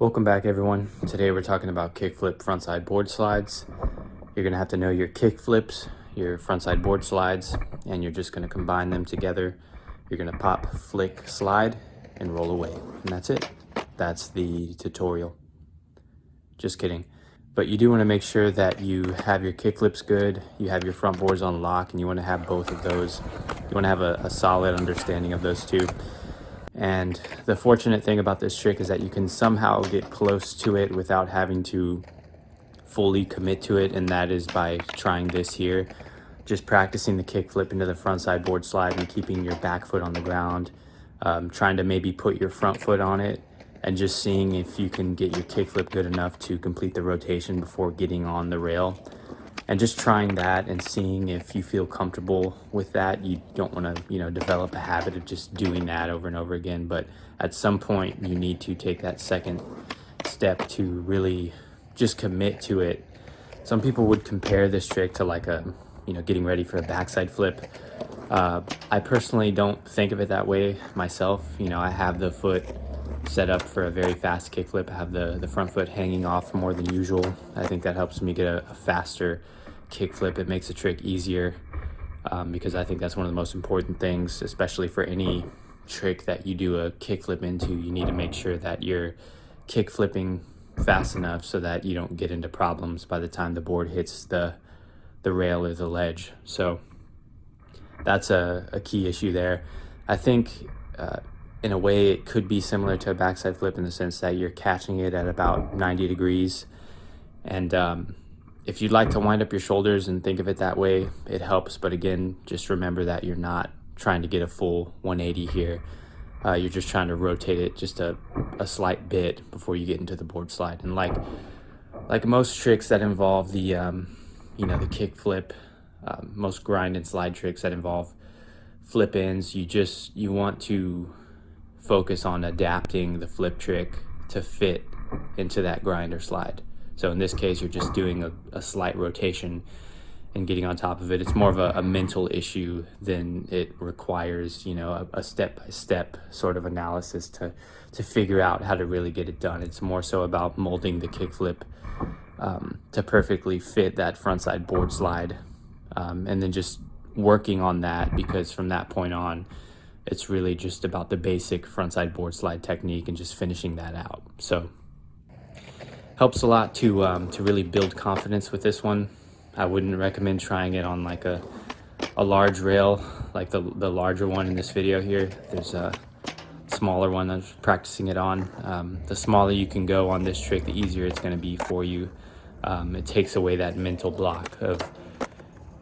Welcome back, everyone. Today we're talking about kickflip frontside board slides. You're going to have to know your kick flips, your frontside board slides, and you're just going to combine them together. You're going to pop, flick, slide, and roll away. And that's it. That's the tutorial. Just kidding. But you do want to make sure that you have your kick flips good, you have your front boards on lock, and you want to have both of those. You want to have a solid understanding of those two. And the fortunate thing about this trick is that you can somehow get close to it without having to fully commit to it, and that is by trying this here. Just practicing the kickflip into the frontside board slide and keeping your back foot on the ground. Trying to maybe put your front foot on it and just seeing if you can get your kickflip good enough to complete the rotation before getting on the rail. And just trying that and seeing if you feel comfortable with that. You don't want to, develop a habit of just doing that over and over again. But at some point, you need to take that second step to really just commit to it. Some people would compare this trick to like getting ready for a backside flip. I personally don't think of it that way myself. I have the foot set up for a very fast kickflip. I have the front foot hanging off more than usual. I think that helps me get a faster kickflip. It makes the trick easier because I think that's one of the most important things, especially for any trick that you do a kickflip into. You need to make sure that you're kickflipping fast enough so that you don't get into problems by the time the board hits the rail or the ledge. So that's a key issue there. I think in a way it could be similar to a backside flip in the sense that you're catching it at about 90 degrees. And if you'd like to wind up your shoulders and think of it that way, it helps. But again, just remember that you're not trying to get a full 180 here. You're just trying to rotate it just a slight bit before you get into the board slide. And like most tricks that involve the the kick flip, most grind and slide tricks that involve flip ins, you want to focus on adapting the flip trick to fit into that grind or slide. So in this case, you're just doing a slight rotation and getting on top of it. It's more of a mental issue than it requires, a step-by-step sort of analysis to figure out how to really get it done. It's more so about molding the kickflip to perfectly fit that frontside board slide, and then just working on that, because from that point on, it's really just about the basic frontside board slide technique and just finishing that out. So helps a lot to really build confidence with this one. I wouldn't recommend trying it on like a large rail, like the larger one in this video here. There's a smaller one I'm practicing it on. The smaller you can go on this trick, the easier it's going to be for you. It takes away that mental block of,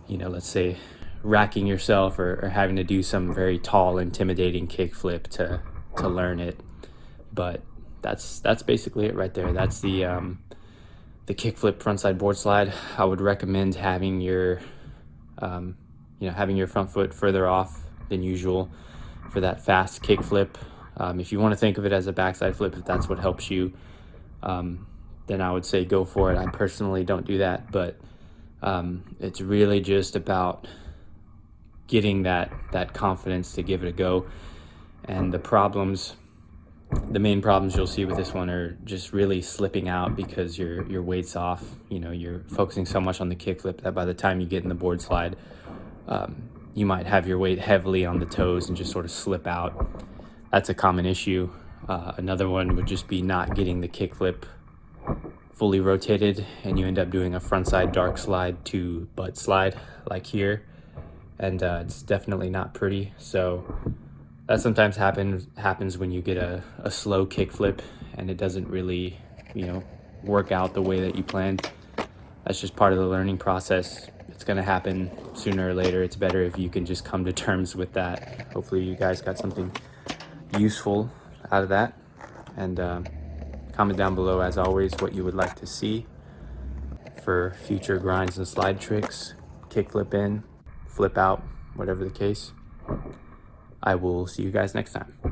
let's say, racking yourself or having to do some very tall, intimidating kickflip to learn it. But that's basically it right there. That's the kickflip frontside board slide. I would recommend having your having your front foot further off than usual for that fast kickflip. If you want to think of it as a backside flip, if that's what helps you, then I would say go for it. I personally don't do that, but it's really just about getting that confidence to give it a go. And the main problems you'll see with this one are just really slipping out because your weight's off. You're focusing so much on the kickflip that by the time you get in the board slide, you might have your weight heavily on the toes and just sort of slip out. That's a common issue. Another one would just be not getting the kickflip fully rotated, and you end up doing a frontside dark slide to butt slide like here, and it's definitely not pretty. So that sometimes happens when you get a slow kickflip and it doesn't really work out the way that you planned. That's just part of the learning process. It's going to happen sooner or later. It's better if you can just come to terms with that. Hopefully you guys got something useful out of that, and comment down below as always what you would like to see for future grinds and slide tricks, kickflip in, flip out, whatever the case. I will see you guys next time.